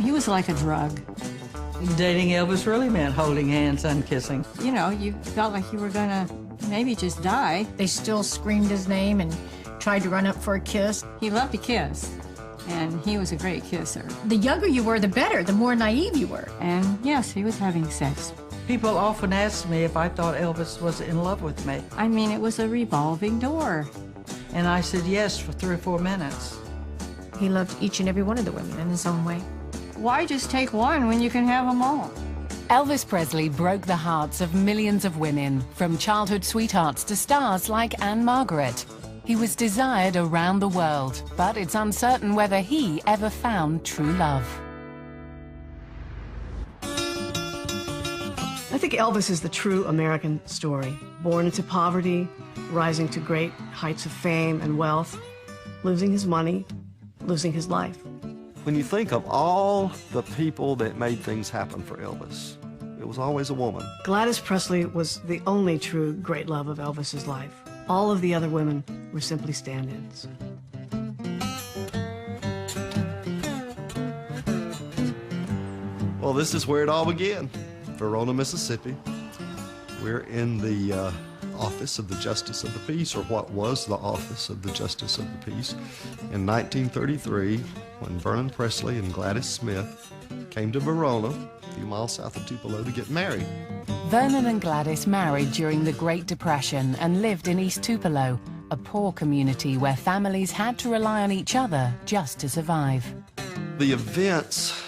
He was like a drug. Dating Elvis really meant holding hands and kissing. You know, you felt like you were gonna maybe just die. They still screamed his name and tried to run up for a kiss. He loved to kiss, and he was a great kisser. The younger you were, the better, the more naive you were. And yes, he was having sex. People often asked me if I thought Elvis was in love with me. I mean, it was a revolving door. And I said yes for 3 or 4 minutes. He loved each and every one of the women in his own way. Why just take one when you can have them all? Elvis Presley broke the hearts of millions of women, from childhood sweethearts to stars like Anne Margaret. He was desired around the world, but it's uncertain whether he ever found true love. I think Elvis is the true American story. Born into poverty, rising to great heights of fame and wealth, losing his money, losing his life. When you think of all the people that made things happen for Elvis, it was always a woman. Gladys Presley was the only true great love of Elvis's life. All of the other women were simply stand-ins. Well, this is where it all began, Verona, Mississippi. We're in the office of the Justice of the Peace, or what was the office of the Justice of the Peace, in 1933, when Vernon Presley and Gladys Smith came to Verona, a few miles south of Tupelo, to get married. Vernon and Gladys married during the Great Depression and lived in East Tupelo, a poor community where families had to rely on each other just to survive. The events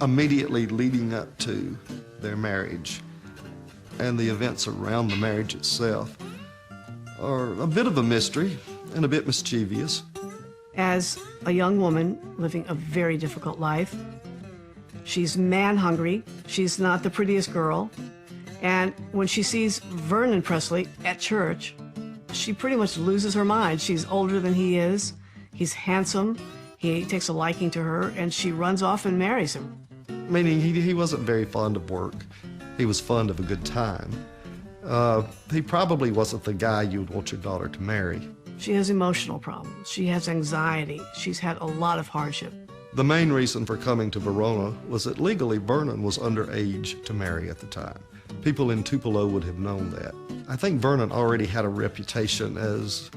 immediately leading up to their marriage and the events around the marriage itself are a bit of a mystery and a bit mischievous. As a young woman living a very difficult life, she's man-hungry, she's not the prettiest girl, and when she sees Vernon Presley at church, she pretty much loses her mind. She's older than he is, he's handsome, he takes a liking to her, and she runs off and marries him. Meaning he wasn't very fond of work. He was fond of a good time. He probably wasn't the guy you would want your daughter to marry. She has emotional problems. She has anxiety. She's had a lot of hardship. The main reason for coming to Verona was that legally Vernon was underage to marry at the time. People in Tupelo would have known that. I think Vernon already had a reputation as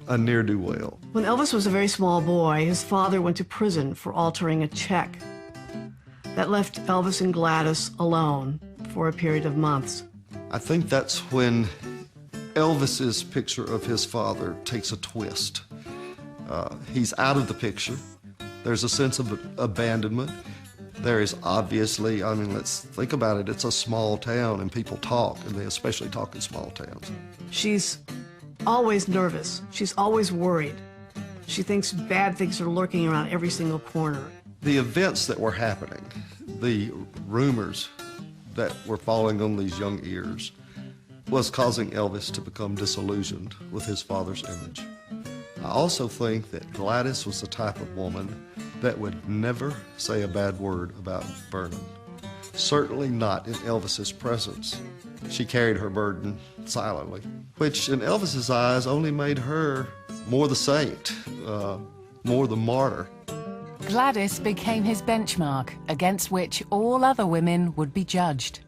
a ne'er-do-well. When Elvis was a very small boy, his father went to prison for altering a check. That left Elvis and Gladys alone for a period of months. I think that's when Elvis's picture of his father takes a twist. He's out of the picture. There's a sense of abandonment. There is obviously, I mean, let's think about it. It's a small town and people talk, and they especially talk in small towns. She's always nervous. She's always worried. She thinks bad things are lurking around every single corner. The events that were happening, the rumors that were falling on these young ears, was causing Elvis to become disillusioned with his father's image. I also think that Gladys was the type of woman that would never say a bad word about Vernon. Certainly not in Elvis's presence. She carried her burden silently, which in Elvis's eyes only made her more the saint, more the martyr. Gladys became his benchmark, against which all other women would be judged.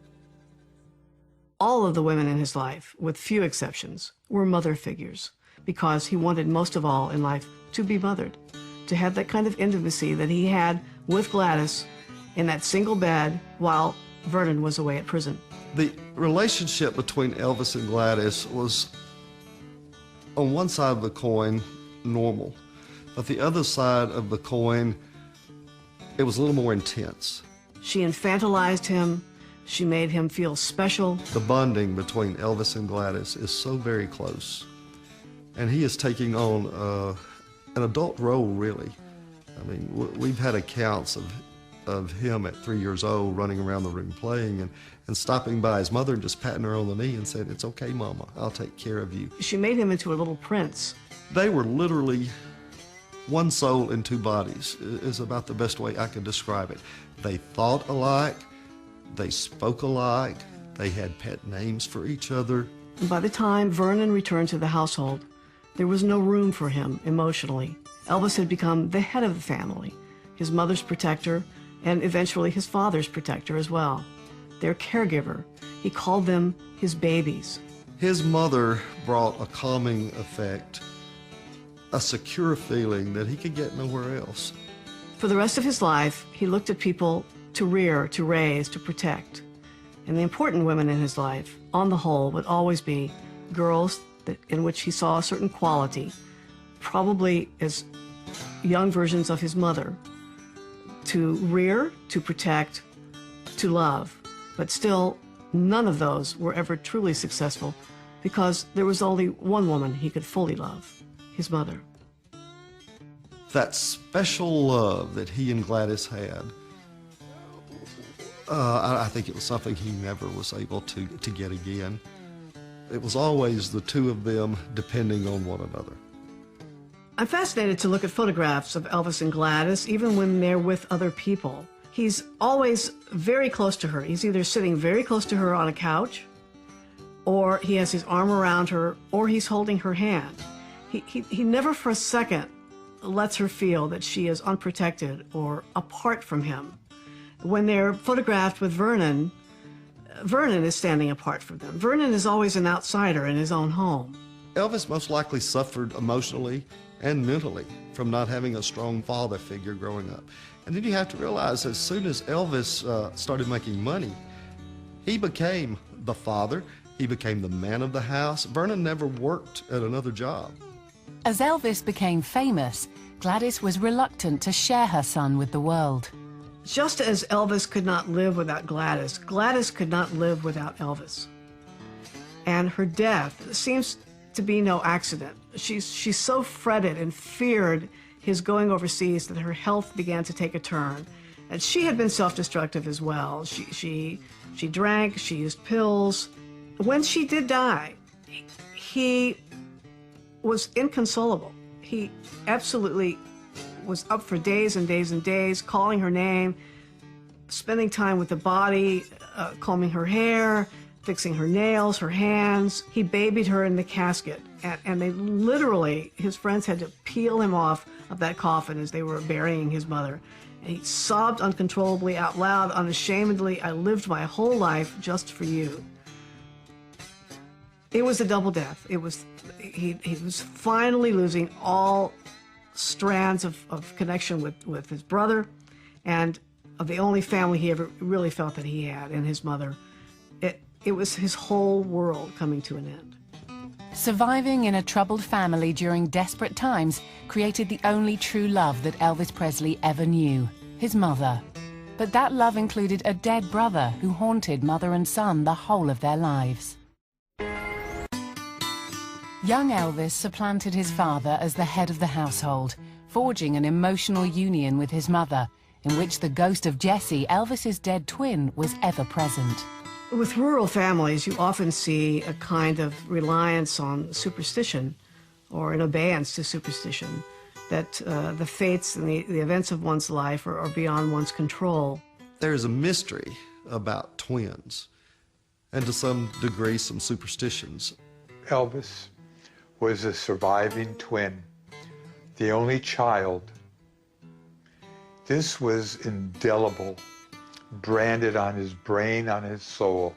All of the women in his life, with few exceptions, were mother figures, because he wanted most of all in life to be mothered, to have that kind of intimacy that he had with Gladys in that single bed while Vernon was away at prison. The relationship between Elvis and Gladys was, on one side of the coin, normal, but the other side of the coin, it was a little more intense. She infantilized him. She made him feel special. The bonding between Elvis and Gladys is so very close. And he is taking on an adult role, really. I mean, we've had accounts of him at 3 years old running around the room playing and stopping by his mother and just patting her on the knee and saying, "It's okay, Mama, I'll take care of you." She made him into a little prince. They were literally one soul in two bodies, is about the best way I can describe it. They thought alike, they spoke alike, they had pet names for each other. And by the time Vernon returned to the household, there was no room for him emotionally. Elvis had become the head of the family, his mother's protector, and eventually his father's protector as well, their caregiver. He called them his babies. His mother brought a calming effect, a secure feeling that he could get nowhere else. For the rest of his life, he looked at people to rear, to raise, to protect. And the important women in his life, on the whole, would always be girls in which he saw a certain quality, probably as young versions of his mother, to rear, to protect, to love. But still, none of those were ever truly successful because there was only one woman he could fully love, his mother. That special love that he and Gladys had, I think it was something he never was able to get again. It was always the two of them depending on one another. I'm fascinated to look at photographs of Elvis and Gladys, even when they're with other people. He's always very close to her. He's either sitting very close to her on a couch, or he has his arm around her, or he's holding her hand. He never for a second lets her feel that she is unprotected or apart from him. When they're photographed with Vernon, Vernon is standing apart from them. Vernon is always an outsider in his own home. Elvis most likely suffered emotionally and mentally from not having a strong father figure growing up. And then you have to realize, as soon as Elvis started making money, he became the father, he became the man of the house. Vernon never worked at another job. As Elvis became famous, Gladys was reluctant to share her son with the world. Just as Elvis could not live without Gladys, Gladys could not live without Elvis. And her death seems to be no accident. She's so fretted and feared his going overseas that her health began to take a turn. And she had been self-destructive as well. She drank, she used pills. When she did die, he was inconsolable. He absolutely was up for days and days and days, calling her name, spending time with the body, combing her hair, fixing her nails, her hands. He babied her in the casket, and they literally, his friends had to peel him off of that coffin as they were burying his mother. And he sobbed uncontrollably out loud, unashamedly, "I lived my whole life just for you." It was a double death. He was finally losing all strands of connection with his brother and of the only family he ever really felt that he had, and his mother. It was his whole world coming to an end. Surviving in a troubled family during desperate times created the only true love that Elvis Presley ever knew, his mother. But that love included a dead brother who haunted mother and son the whole of their lives. Young Elvis supplanted his father as the head of the household, forging an emotional union with his mother, in which the ghost of Jessie, Elvis's dead twin, was ever present. With rural families, you often see a kind of reliance on superstition or an abeyance to superstition, that the fates and the events of one's life are beyond one's control. There's a mystery about twins, and to some degree, some superstitions. Elvis was a surviving twin, the only child. This was indelible, branded on his brain, on his soul.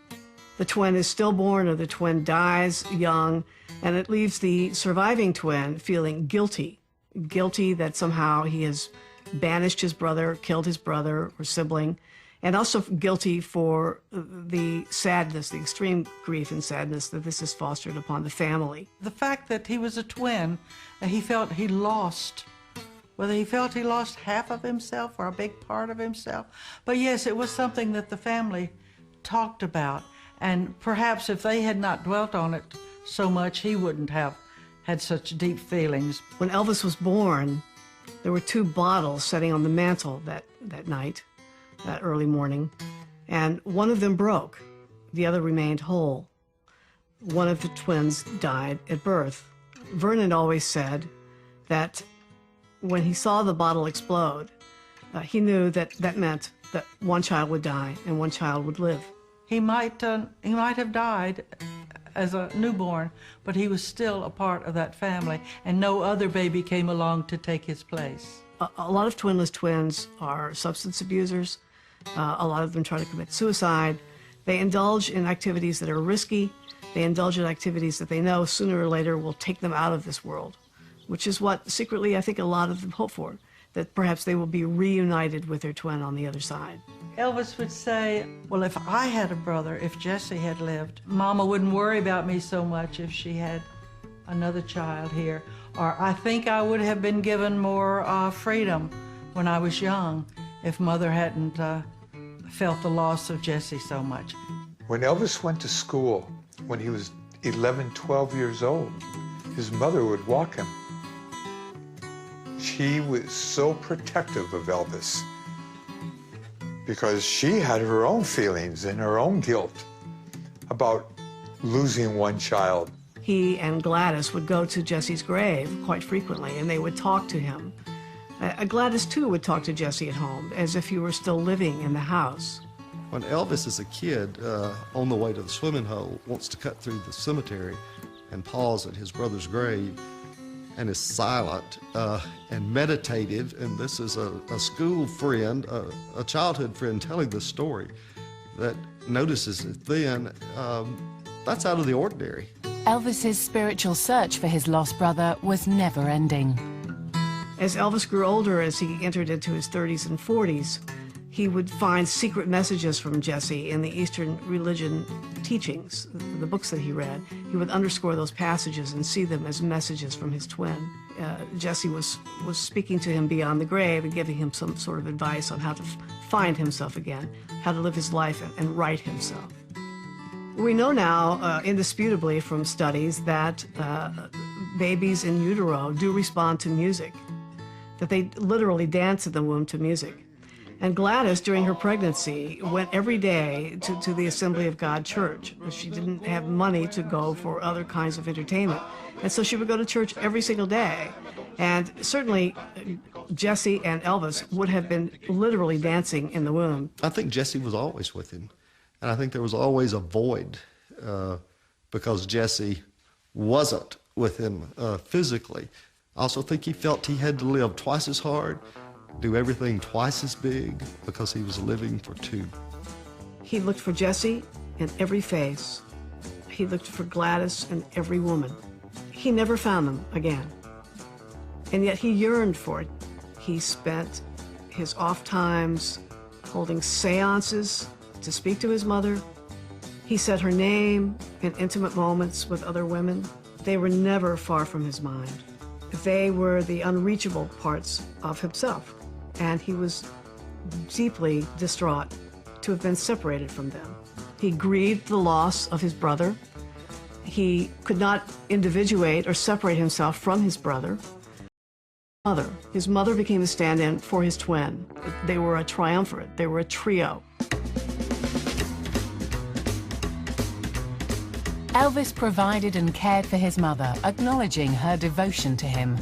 The twin is stillborn or the twin dies young, and it leaves the surviving twin feeling guilty that somehow he has banished his brother, killed his brother or sibling, and also guilty for the sadness, the extreme grief and sadness that this has fostered upon the family. The fact that he was a twin, he felt he lost. Whether he felt he lost half of himself or a big part of himself. But yes, it was something that the family talked about. And perhaps if they had not dwelt on it so much, he wouldn't have had such deep feelings. When Elvis was born, there were 2 bottles sitting on the mantle that night, that early morning, and one of them broke. The other remained whole. One of the twins died at birth. Vernon always said that when he saw the bottle explode, he knew that meant that one child would die and one child would live. He might have died as a newborn, but he was still a part of that family, and no other baby came along to take his place. A lot of twinless twins are substance abusers. A lot of them try to commit suicide. They indulge in activities that are risky. They indulge in activities that they know sooner or later will take them out of this world, which is what secretly I think a lot of them hope for, that perhaps they will be reunited with their twin on the other side. Elvis would say, well, if I had a brother, if Jesse had lived, Mama wouldn't worry about me so much if she had another child here. Or I think I would have been given more freedom when I was young if Mother hadn't felt the loss of Jesse so much. When Elvis went to school, when he was 11, 12 years old, his mother would walk him. She was so protective of Elvis because she had her own feelings and her own guilt about losing one child. He and Gladys would go to Jesse's grave quite frequently, and they would talk to him. Gladys, too, would talk to Jesse at home, as if he were still living in the house. When Elvis is a kid, on the way to the swimming hole, wants to cut through the cemetery and pause at his brother's grave, and is silent and meditative, and this is a school friend, a childhood friend telling this story, that notices it then, that's out of the ordinary. Elvis's spiritual search for his lost brother was never ending. As Elvis grew older, as he entered into his 30s and 40s, he would find secret messages from Jesse in the Eastern religion teachings, the books that he read. He would underscore those passages and see them as messages from his twin. Jesse was speaking to him beyond the grave and giving him some sort of advice on how to find himself again, how to live his life and right himself. We know now, indisputably from studies, that babies in utero do respond to music, that they literally dance in the womb to music. And Gladys, during her pregnancy, went every day to the Assembly of God church. She didn't have money to go for other kinds of entertainment. And so she would go to church every single day. And certainly Jesse and Elvis would have been literally dancing in the womb. I think Jesse was always with him. And I think there was always a void because Jesse wasn't with him physically. I also think he felt he had to live twice as hard, do everything twice as big, because he was living for two. He looked for Jesse in every face. He looked for Gladys in every woman. He never found them again. And yet he yearned for it. He spent his off times holding seances to speak to his mother. He said her name in intimate moments with other women. They were never far from his mind. They were the unreachable parts of himself, and he was deeply distraught to have been separated from them. He grieved the loss of his brother. He could not individuate or separate himself from his brother. His mother became a stand-in for his twin. They were a triumvirate. They were a trio. Elvis provided and cared for his mother, acknowledging her devotion to him.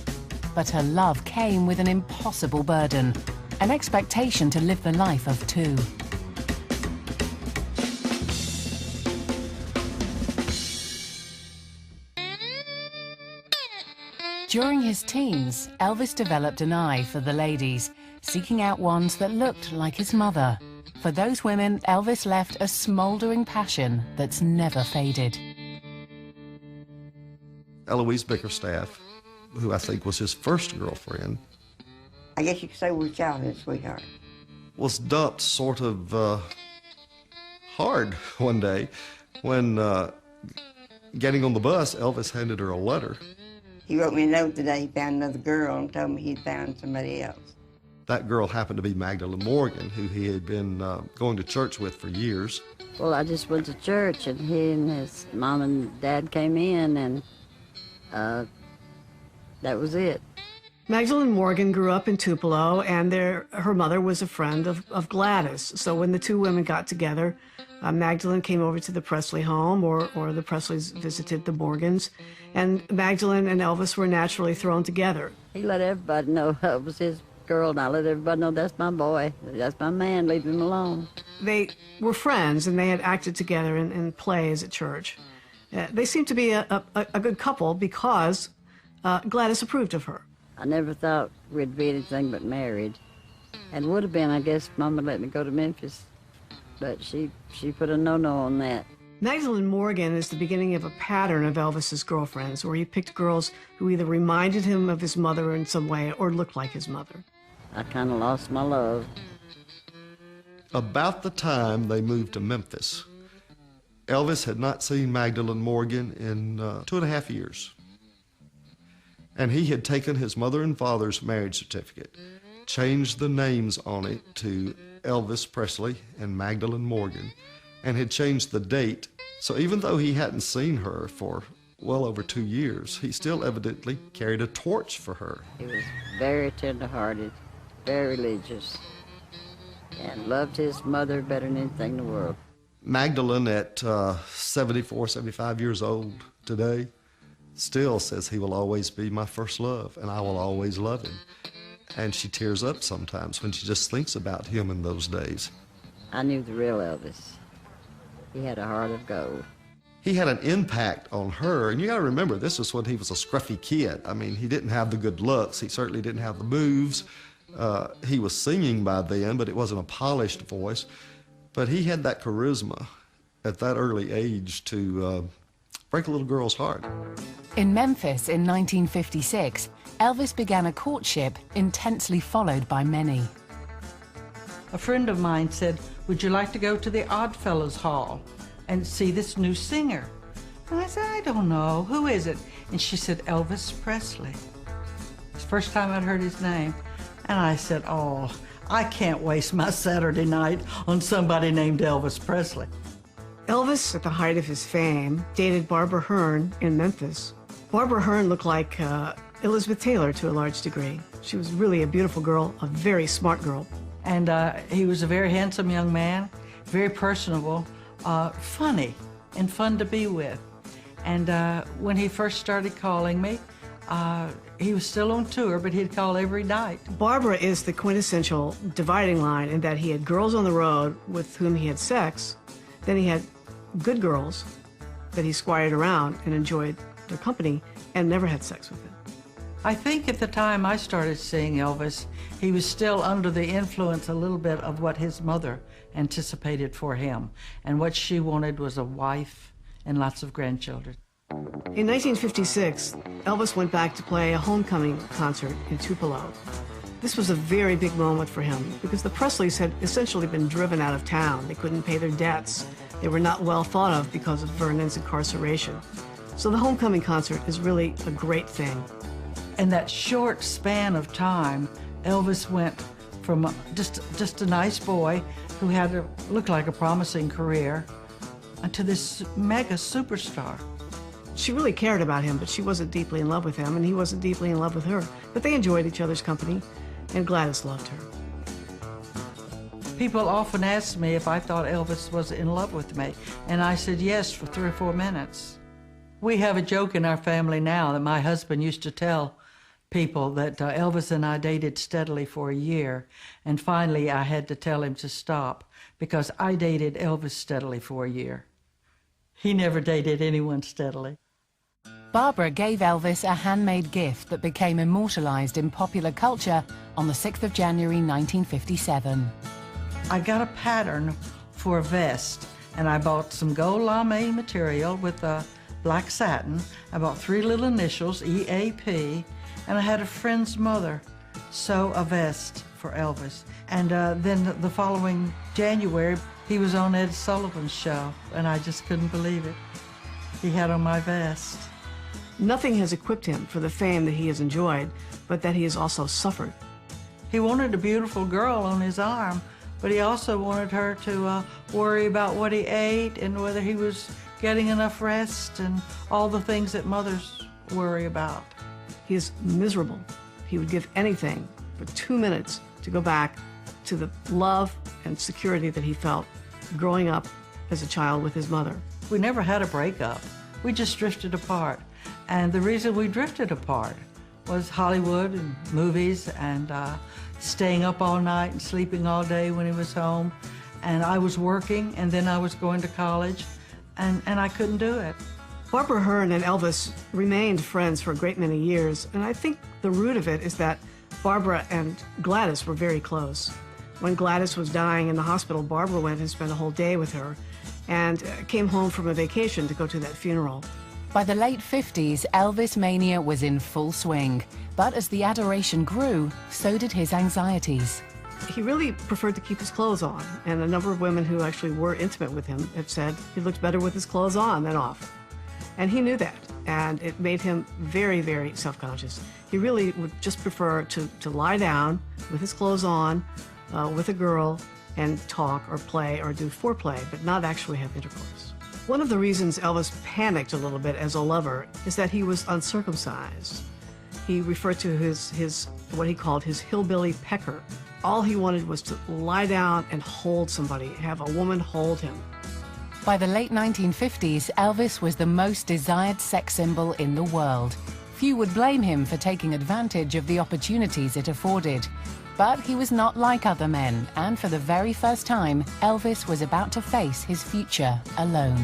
But her love came with an impossible burden, an expectation to live the life of two. During his teens, Elvis developed an eye for the ladies, seeking out ones that looked like his mother. For those women, Elvis left a smoldering passion that's never faded. Eloise Bickerstaff, who I think was his first girlfriend, I guess you could say we were childhood sweetheart. was dumped sort of hard one day when, getting on the bus, Elvis handed her a letter. He wrote me a note today. He found another girl and told me he'd found somebody else. That girl happened to be Magdalene Morgan, who he had been going to church with for years. Well, I just went to church, and he and his mom and dad came in, and that was it. Magdalene Morgan grew up in Tupelo, and her mother was a friend of Gladys. So when the two women got together, Magdalene came over to the Presley home, or the Presleys visited the Morgans, and Magdalene and Elvis were naturally thrown together. He let everybody know I was his girl, and I let everybody know that's my boy, that's my man, leave him alone. They were friends, and they had acted together in plays at church. They seemed to be a good couple because Gladys approved of her. I never thought we'd be anything but married. And would have been, I guess, if Mama let me go to Memphis. But she put a no-no on that. Magdalene Morgan is the beginning of a pattern of Elvis's girlfriends, where he picked girls who either reminded him of his mother in some way or looked like his mother. I kind of lost my love. About the time they moved to Memphis, Elvis had not seen Magdalene Morgan in 2.5 years. And he had taken his mother and father's marriage certificate, changed the names on it to Elvis Presley and Magdalene Morgan, and had changed the date. So even though he hadn't seen her for well over 2 years, he still evidently carried a torch for her. He was very tender-hearted, very religious, and loved his mother better than anything in the world. Magdalene, at 74, 75 years old today, still says he will always be my first love, and I will always love him. And she tears up sometimes when she just thinks about him in those days. I knew the real Elvis. He had a heart of gold. He had an impact on her, and you gotta remember, this was when he was a scruffy kid. I mean, he didn't have the good looks, he certainly didn't have the moves. He was singing by then, but it wasn't a polished voice. But he had that charisma at that early age to break a little girl's heart. In Memphis in 1956, Elvis began a courtship intensely followed by many. A friend of mine said, "Would you like to go to the Oddfellows Hall and see this new singer?" And I said, "I don't know. Who is it?" And she said, "Elvis Presley." It's the first time I'd heard his name. And I said, "Oh, I can't waste my Saturday night on somebody named Elvis Presley." Elvis, at the height of his fame, dated Barbara Hearn in Memphis. Barbara Hearn looked like Elizabeth Taylor to a large degree. She was really a beautiful girl, a very smart girl. And he was a very handsome young man, very personable, funny, and fun to be with. And when he first started calling me, he was still on tour, but he'd call every night. Barbara is the quintessential dividing line in that he had girls on the road with whom he had sex, then he had good girls that he squired around and enjoyed their company and never had sex with them. I think at the time I started seeing Elvis, he was still under the influence a little bit of what his mother anticipated for him. And what she wanted was a wife and lots of grandchildren. In 1956, Elvis went back to play a homecoming concert in Tupelo. This was a very big moment for him because the Presleys had essentially been driven out of town. They couldn't pay their debts. They were not well thought of because of Vernon's incarceration. So the homecoming concert is really a great thing. In that short span of time, Elvis went from just a nice boy who looked like a promising career to this mega superstar. She really cared about him, but she wasn't deeply in love with him, and he wasn't deeply in love with her. But they enjoyed each other's company, and Gladys loved her. People often ask me if I thought Elvis was in love with me, and I said yes for 3 or 4 minutes. We have a joke in our family now that my husband used to tell people that Elvis and I dated steadily for a year, and finally I had to tell him to stop because I dated Elvis steadily for a year. He never dated anyone steadily. Barbara gave Elvis a handmade gift that became immortalized in popular culture on the 6th of January 1957. I got a pattern for a vest, and I bought some gold lame material with black satin. I bought 3 little initials, EAP, and I had a friend's mother sew a vest for Elvis. And then the following January, he was on Ed Sullivan's show, and I just couldn't believe it. He had on my vest. Nothing has equipped him for the fame that he has enjoyed, but that he has also suffered. He wanted a beautiful girl on his arm, but he also wanted her to worry about what he ate and whether he was getting enough rest and all the things that mothers worry about. He is miserable. He would give anything for 2 minutes to go back to the love and security that he felt growing up as a child with his mother. We never had a breakup. We just drifted apart. And the reason we drifted apart was Hollywood and movies and staying up all night and sleeping all day when he was home. And I was working, and then I was going to college, and I couldn't do it. Barbara Hearn and Elvis remained friends for a great many years, and I think the root of it is that Barbara and Gladys were very close. When Gladys was dying in the hospital, Barbara went and spent a whole day with her and came home from a vacation to go to that funeral. By the late 50s, Elvis mania was in full swing. But as the adoration grew, so did his anxieties. He really preferred to keep his clothes on, and a number of women who actually were intimate with him have said he looked better with his clothes on than off. And he knew that, and it made him very, very self-conscious. He really would just prefer to lie down with his clothes on, with a girl, and talk or play or do foreplay, but not actually have intercourse. One of the reasons Elvis panicked a little bit as a lover is that he was uncircumcised. He referred to his what he called his hillbilly pecker. All he wanted was to lie down and hold somebody, have a woman hold him. By the late 1950s, Elvis was the most desired sex symbol in the world. Few would blame him for taking advantage of the opportunities it afforded. But he was not like other men, and for the very first time, Elvis was about to face his future alone.